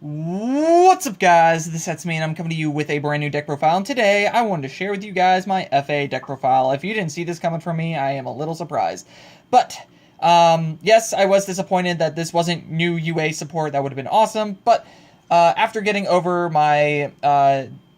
What's up, guys? That's me, and I'm coming to you with a brand new deck profile. And today, I wanted to share with you guys my FA deck profile. If you didn't see this coming from me, I am a little surprised. But, yes, I was disappointed that this wasn't new UA support. That would have been awesome. But, after getting over my,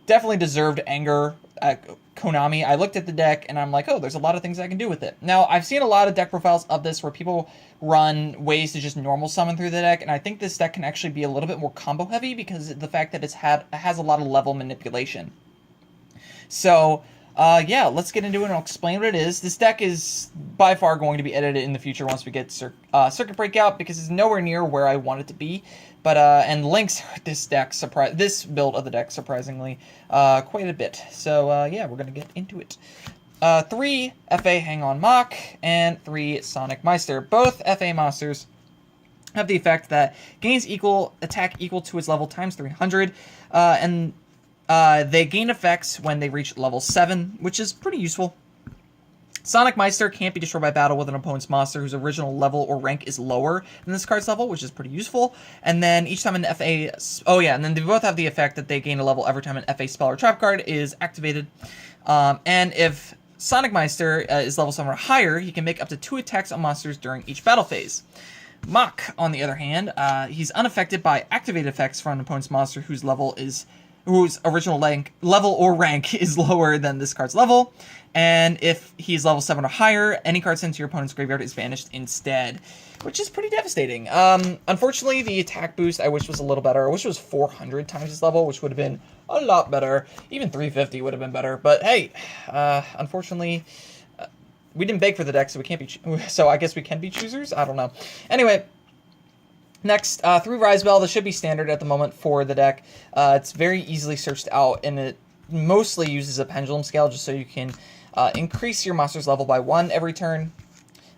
definitely deserved anger at Konami, I looked at the deck, and I'm like, oh, there's a lot of things I can do with it. Now, I've seen a lot of deck profiles of this where people run ways to just normal summon through the deck, and I think this deck can actually be a little bit more combo heavy because of the fact that it has a lot of level manipulation. So, yeah, let's get into it and I'll explain what it is. This deck is by far going to be edited in the future once we get Circuit Breakout because it's nowhere near where I want it to be. But, and links this build of the deck, surprisingly, quite a bit. So, yeah, we're going to get into it. 3 FA Hang On Mach, and 3 Sonic Meister. Both FA monsters have the effect that gains attack equal to its level times 300, and they gain effects when they reach level 7, which is pretty useful. Sonic Meister can't be destroyed by battle with an opponent's monster whose original level or rank is lower than this card's level, which is pretty useful. And then each time an FA... Oh yeah, and then they both have the effect that they gain a level every time an FA spell or trap card is activated. And if Sonic Meister is level 7 or higher, he can make up to 2 attacks on monsters during each battle phase. Mach, on the other hand, he's unaffected by activated effects from an opponent's monster whose original level or rank is lower than this card's level. And if he's level 7 or higher, any card sent to your opponent's graveyard is banished instead, which is pretty devastating. Unfortunately, the attack boost I wish was a little better. I wish it was 400 times his level, which would have been a lot better. Even 350 would have been better. But hey, unfortunately, we didn't beg for the deck, so we can't be. So I guess we can be choosers. I don't know. Anyway. Next, 3 Rise Bell. This should be standard at the moment for the deck. It's very easily searched out, and it mostly uses a pendulum scale just so you can increase your monster's level by 1 every turn.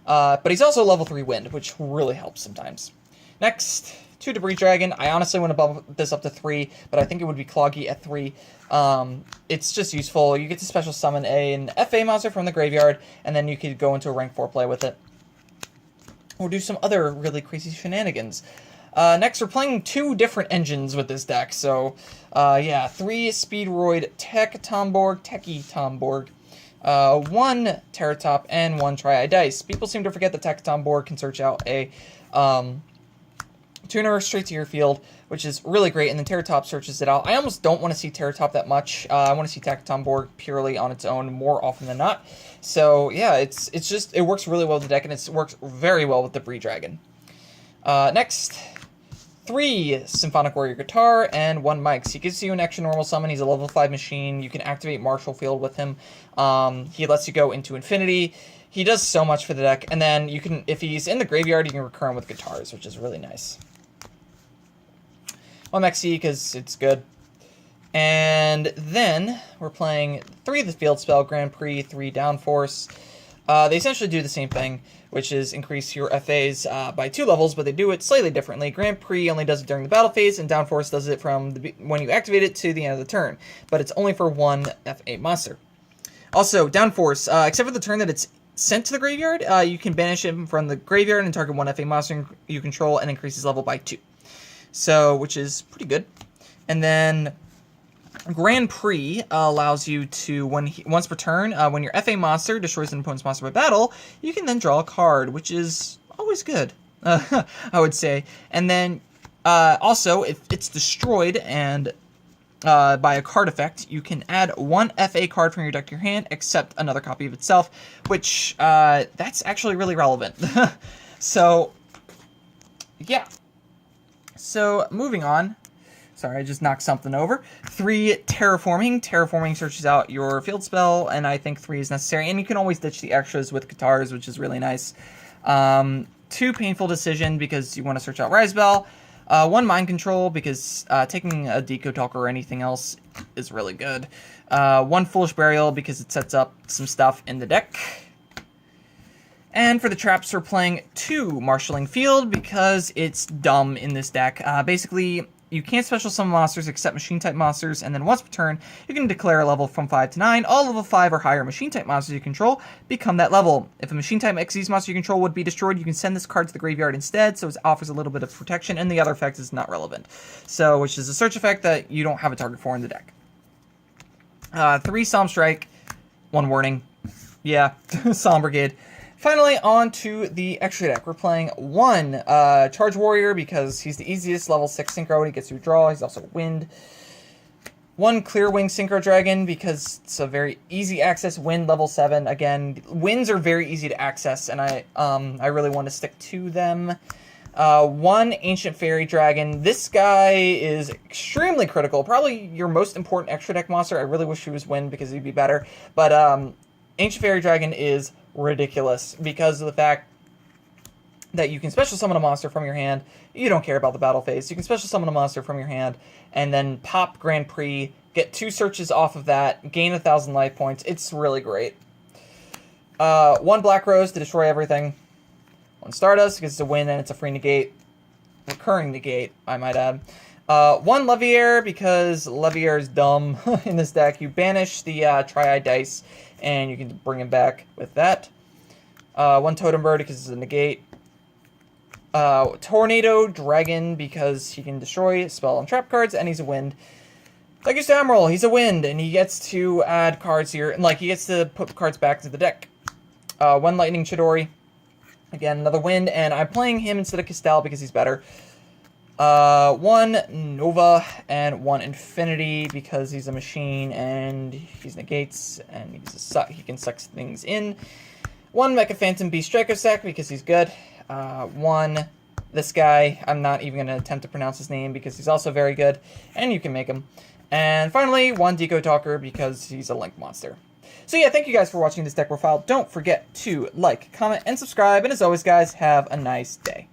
But he's also level 3 Wind, which really helps sometimes. Next, 2 Debris Dragon. I honestly want to bump this up to 3, but I think it would be cloggy at 3. It's just useful. You get to special summon an FA monster from the graveyard, and then you could go into a rank 4 play with it. Or do some other really crazy shenanigans. Next, we're playing 2 different engines with this deck. So, yeah, 3 Speedroid Techie Tomborg, 1 Terratop, and 1 Tri-Eye Dice. People seem to forget that Techie Tomborg can search out a tuner straight to your field, which is really great, and then Terratop searches it out. I almost don't want to see Terratop that much. I want to see Techie Tomborg purely on its own more often than not. So, yeah, it works really well with the deck, and it works very well with the Debris Dragon. Next, 3 Symphonic Warrior Guitar and 1 Mike's. He gives you an extra normal summon. He's a level 5 machine. You can activate Martial Field with him. He lets you go into infinity. He does so much for the deck, and then you can, if he's in the graveyard, you can recur him with guitars, which is really nice. 1 Mexi, because it's good. And then we're playing 3 the Field Spell, Grand Prix, 3 Downforce. They essentially do the same thing, which is increase your FAs by 2 levels, but they do it slightly differently. Grand Prix only does it during the battle phase, and Downforce does it from when you activate it to the end of the turn. But it's only for 1 FA monster. Also, Downforce, except for the turn that it's sent to the graveyard, you can banish him from the graveyard and target 1 FA monster you control and increase his level by 2. So, which is pretty good. And then Grand Prix allows you to, once per turn, when your FA monster destroys an opponent's monster by battle, you can then draw a card, which is always good, I would say. And then, also, if it's destroyed and by a card effect, you can add 1 FA card from your deck to your hand, except another copy of itself, which, that's actually really relevant. So, yeah. So, moving on. Sorry, I just knocked something over. 3 Terraforming. Terraforming searches out your field spell, and I think 3 is necessary. And you can always ditch the extras with guitars, which is really nice. 2 Painful Decision, because you want to search out Rise Bell. 1 Mind Control, because taking a Deco Talk or anything else is really good. 1 Foolish Burial, because it sets up some stuff in the deck. And for the traps, we're playing 2 Marshalling Field, because it's dumb in this deck. Basically, You can't special summon monsters except machine-type monsters, and then once per turn, you can declare a level from 5 to 9. All level 5 or higher machine-type monsters you control become that level. If a machine-type Xyz monster you control would be destroyed, you can send this card to the graveyard instead, so it offers a little bit of protection, and the other effect is not relevant. So, which is a search effect that you don't have a target for in the deck. 3 Psalm Strike, 1 Warning. Yeah, Psalm Brigade. Finally, on to the extra deck. We're playing 1 Charge Warrior because he's the easiest level 6 Synchro and he gets to draw. He's also Wind. 1 Clear Wing Synchro Dragon because it's a very easy access Wind level 7. Again, Winds are very easy to access and I really want to stick to them. 1 Ancient Fairy Dragon. This guy is extremely critical. Probably your most important extra deck monster. I really wish he was Wind because he'd be better. But Ancient Fairy Dragon is ridiculous because of the fact that you can special summon a monster from your hand. You don't care about the battle phase. You can special summon a monster from your hand and then pop Grand Prix, get 2 searches off of that, gain 1,000 life points. It's really great. 1 Black Rose to destroy everything. 1 Stardust because it's a win and it's a free negate. Recurring negate, I might add. 1 Leviair because Leviair is dumb in this deck. You banish the Triad Dice and you can bring him back with that. 1 Totem Bird because it's a negate. Tornado Dragon because he can destroy spell and trap cards and he's a wind. Like you Emerald, he's a wind and he gets to add cards here. And he gets to put cards back to the deck. 1 Lightning Chidori. Again, another wind, and I'm playing him instead of Castel because he's better. 1 Nova and 1 Infinity because he's a machine and he's negates and he can suck things in. 1 Mecha Phantom Beast Strikosek because he's good. 1 this guy, I'm not even going to attempt to pronounce his name because he's also very good and you can make him. And finally 1 Deco Talker because he's a Link monster. So yeah, thank you guys for watching this deck profile. Don't forget to like, comment, and subscribe. And as always, guys, have a nice day.